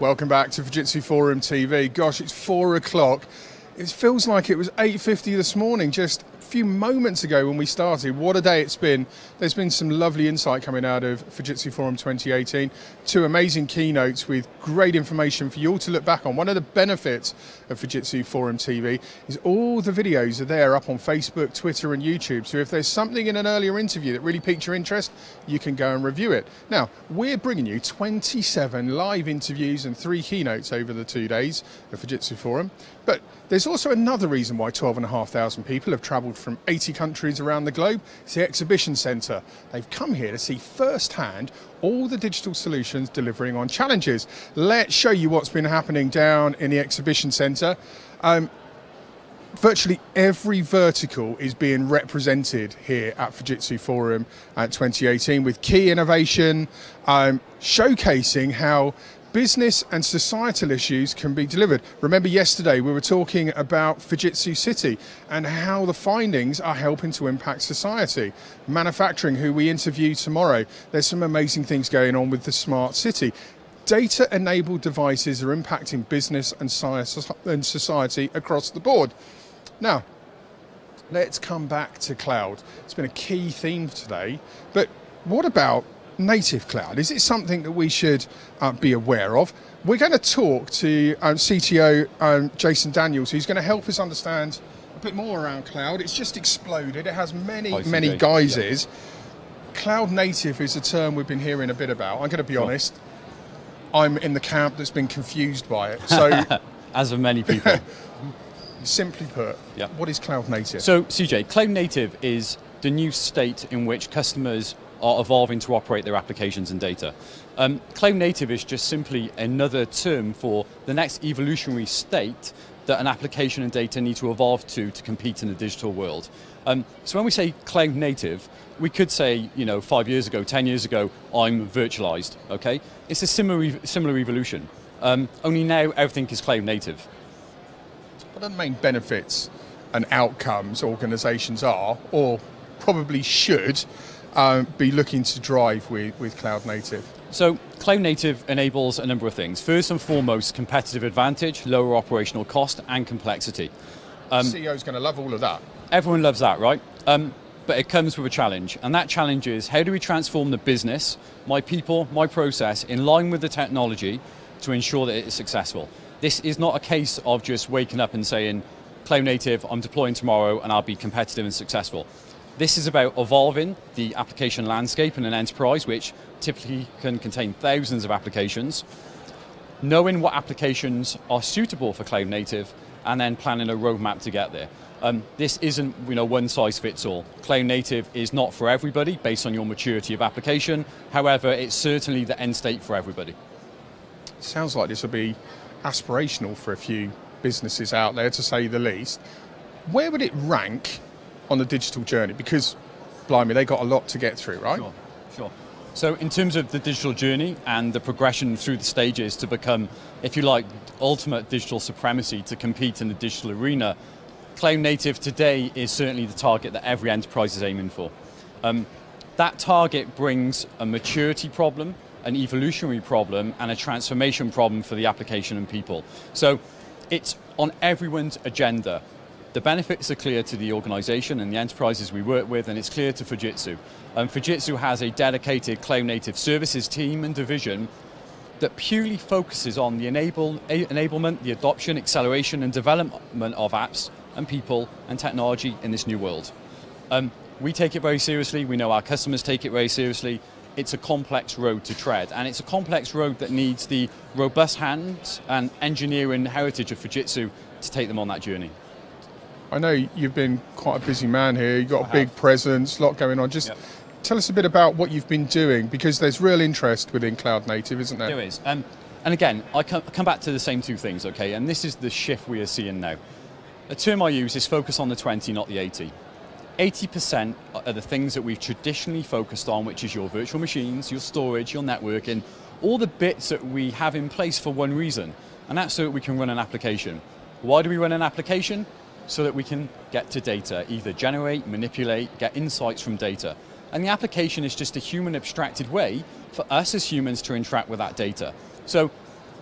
Welcome back to Fujitsu Forum TV. Gosh, it's 4 o'clock. It feels like it was 8:50 this morning, just a few moments ago when we started. What a day it's been. There's been some lovely insight coming out of Fujitsu Forum 2018. 2 amazing keynotes with great information for you all to look back on. One of the benefits of Fujitsu Forum TV is all the videos are there up on Facebook, Twitter and YouTube. So if there's something in an earlier interview that really piqued your interest, you can go and review it. Now, we're bringing you 27 live interviews and 3 keynotes over the 2 days of Fujitsu Forum. But there's also another reason why 12,500 people have travelled from 80 countries around the globe. It's the exhibition centre. They've come here to see firsthand all the digital solutions delivering on challenges. Let's show you what's been happening down in the exhibition centre. Virtually every vertical is being represented here at Fujitsu Forum 2018 with key innovation, showcasing how business and societal issues can be delivered. Remember yesterday we were talking about Fujitsu City and how the findings are helping to impact society. Manufacturing, who we interview tomorrow, there's some amazing things going on with the smart city. Data-enabled devices are impacting business and society across the board. Now, let's come back to cloud. It's been a key theme today, but what about native cloud? Is it something that we should be aware of? We're going to talk to CTO Jason Daniels, who's going to help us understand a bit more around cloud. It's just exploded. It has many guises. Yeah. Cloud native is a term we've been hearing a bit about. I'm going to be honest, I'm in the camp that's been confused by it. So, as of many people. Simply put, what is cloud native? So CJ, cloud native is the new state in which customers are evolving to operate their applications and data. Cloud native is just simply another term for the next evolutionary state that an application and data need to evolve to compete in the digital world. So when we say cloud native, we could say, 5 years ago, 10 years ago, I'm virtualized, okay? It's a similar evolution. Only now everything is cloud native. What are the main benefits and outcomes organizations are, or probably should, be looking to drive with cloud native? So cloud native enables a number of things. First and foremost, competitive advantage, lower operational cost and complexity. CEO's going to love all of that. Everyone loves that, right? But it comes with a challenge, and that challenge is how do we transform the business, my people, my process, in line with the technology to ensure that it is successful. This is not a case of just waking up and saying, cloud native, I'm deploying tomorrow and I'll be competitive and successful. This is about evolving the application landscape in an enterprise, which typically can contain thousands of applications, knowing what applications are suitable for cloud native, and then planning a roadmap to get there. This isn't one size fits all. Cloud native is not for everybody based on your maturity of application. However, it's certainly the end state for everybody. Sounds like this will be aspirational for a few businesses out there, to say the least. Where would it rank on the digital journey? Because, blimey, they got a lot to get through, right? Sure. So in terms of the digital journey and the progression through the stages to become, if you like, ultimate digital supremacy to compete in the digital arena, cloud native today is certainly the target that every enterprise is aiming for. That target brings a maturity problem, an evolutionary problem, and a transformation problem for the application and people. So it's on everyone's agenda. The benefits are clear to the organization and the enterprises we work with, and it's clear to Fujitsu. Fujitsu has a dedicated cloud native services team and division that purely focuses on the enablement, the adoption, acceleration, and development of apps and people and technology in this new world. We take it very seriously. We know our customers take it very seriously. It's a complex road to tread, and it's a complex road that needs the robust hands and engineering heritage of Fujitsu to take them on that journey. I know you've been quite a busy man here. You've got a big presence, a lot going on. Just tell us a bit about what you've been doing, because there's real interest within cloud native, isn't there? There is. And again, I come back to the same 2 things, okay? And this is the shift we are seeing now. A term I use is focus on the 20, not the 80. 80% are the things that we've traditionally focused on, which is your virtual machines, your storage, your networking, all the bits that we have in place for one reason, and that's so that we can run an application. Why do we run an application? So that we can get to data, either generate, manipulate, get insights from data. And the application is just a human abstracted way for us as humans to interact with that data. So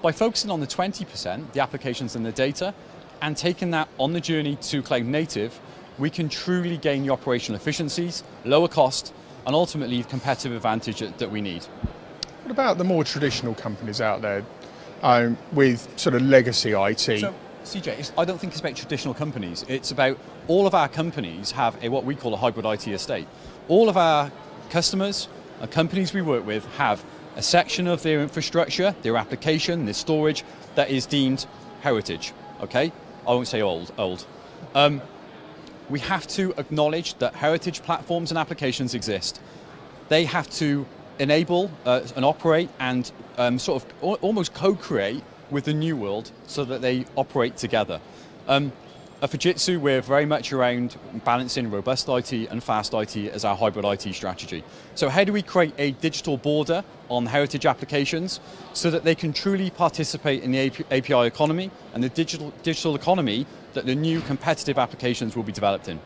by focusing on the 20%, the applications and the data, and taking that on the journey to cloud native, we can truly gain the operational efficiencies, lower cost, and ultimately the competitive advantage that we need. What about the more traditional companies out there with sort of legacy IT? So, CJ, I don't think it's about traditional companies. It's about all of our companies have what we call a hybrid IT estate. All of our customers and companies we work with have a section of their infrastructure, their application, their storage that is deemed heritage, okay? I won't say old. We have to acknowledge that heritage platforms and applications exist. They have to enable and operate and sort of almost co-create with the new world so that they operate together. At Fujitsu, we're very much around balancing robust IT and fast IT as our hybrid IT strategy. So how do we create a digital border on heritage applications so that they can truly participate in the API economy and the digital economy that the new competitive applications will be developed in?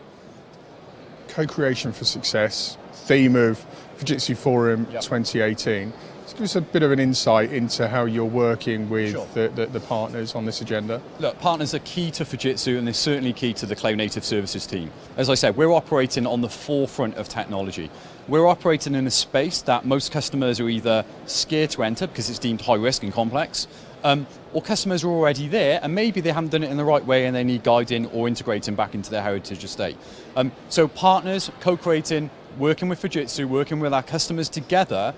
Co-creation for success, theme of Fujitsu Forum 2018. Just give us a bit of an insight into how you're working with the partners on this agenda. Look, partners are key to Fujitsu and they're certainly key to the Cloud Native Services team. As I said, we're operating on the forefront of technology. We're operating in a space that most customers are either scared to enter because it's deemed high risk and complex, or customers are already there and maybe they haven't done it in the right way and they need guiding or integrating back into their heritage estate. So partners, co-creating, working with Fujitsu, working with our customers together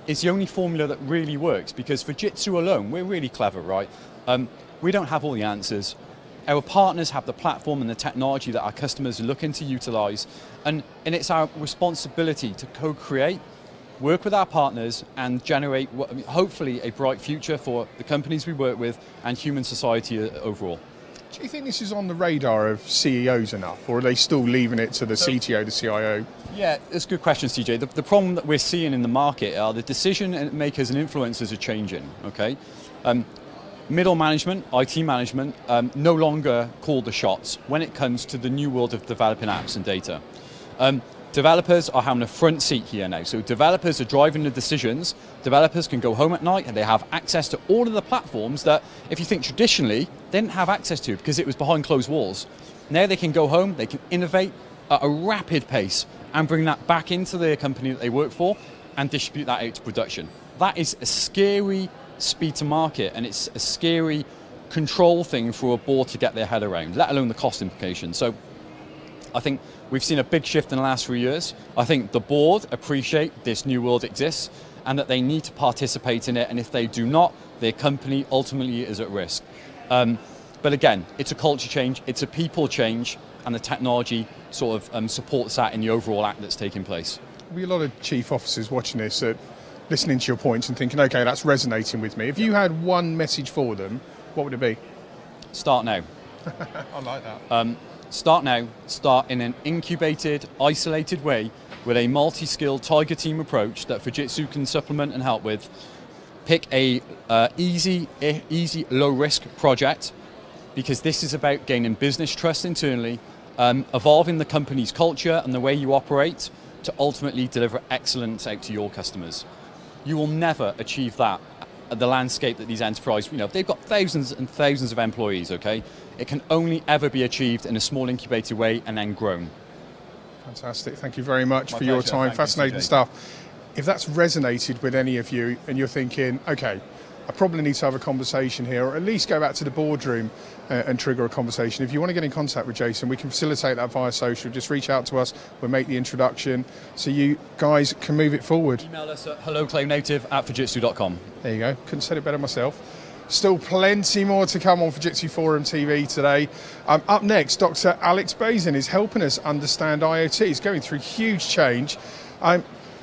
is the only formula that really works, because Fujitsu alone, we're really clever, right? We don't have all the answers. Our partners have the platform and the technology that our customers are looking to utilize, and it's our responsibility to co-create, work with our partners and generate hopefully a bright future for the companies we work with and human society overall. Do you think this is on the radar of CEOs enough, or are they still leaving it to the CTO, the CIO? Yeah, it's a good question, CJ. The problem that we're seeing in the market are the decision makers and influencers are changing, okay? Middle management, IT management, no longer call the shots when it comes to the new world of developing apps and data. Developers are having a front seat here now. So developers are driving the decisions. Developers can go home at night and they have access to all of the platforms that, if you think traditionally, they didn't have access to because it was behind closed walls. Now they can go home, they can innovate at a rapid pace and bring that back into their company that they work for and distribute that out to production. That is a scary speed to market, and it's a scary control thing for a board to get their head around, let alone the cost implications. So I think we've seen a big shift in the last 3 years. I think the board appreciate this new world exists and that they need to participate in it, and if they do not, their company ultimately is at risk. But again, it's a culture change, it's a people change, and the technology sort of supports that in the overall act that's taking place. There'll be a lot of chief officers watching this, listening to your points and thinking, okay, that's resonating with me. If you had one message for them, what would it be? Start now. I like that. Start now, start in an incubated, isolated way with a multi-skilled tiger team approach that Fujitsu can supplement and help with. Pick a easy, low-risk project, because this is about gaining business trust internally, evolving the company's culture and the way you operate to ultimately deliver excellence out to your customers. You will never achieve that at the landscape that these enterprises, they've got thousands and thousands of employees, okay? It can only ever be achieved in a small incubated way and then grown. Fantastic. Thank you very much for pleasure. your time. Thank Fascinating you, stuff. If that's resonated with any of you and you're thinking, okay, I probably need to have a conversation here, or at least go back to the boardroom and trigger a conversation. If you want to get in contact with Jason, we can facilitate that via social. Just reach out to us. We'll make the introduction so you guys can move it forward. Email us at hellocloudnative@fujitsu.com. There you go. Couldn't say it better myself. Still plenty more to come on Fujitsu Forum TV today. Up next, Dr. Alex Bazin is helping us understand IoT. He's going through huge change.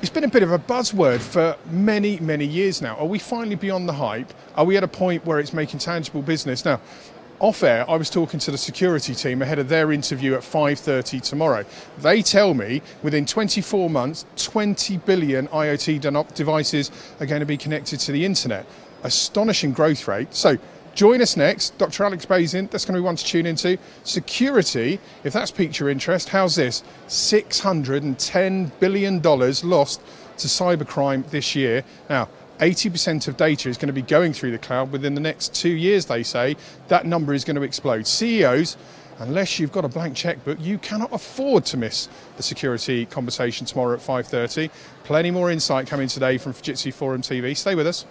It's been a bit of a buzzword for many, many years now. Are we finally beyond the hype? Are we at a point where it's making tangible business? Now, off air, I was talking to the security team ahead of their interview at 5:30 tomorrow. They tell me within 24 months, 20 billion IoT devices are going to be connected to the internet. Astonishing growth rate. So join us next, Dr. Alex Bazin, that's going to be one to tune into. Security, if that's piqued your interest, how's this? $610 billion lost to cybercrime this year. Now, 80% of data is going to be going through the cloud within the next 2 years, they say. That number is going to explode. CEOs, unless you've got a blank checkbook, you cannot afford to miss the security conversation tomorrow at 5:30. Plenty more insight coming today from Fujitsu Forum TV. Stay with us.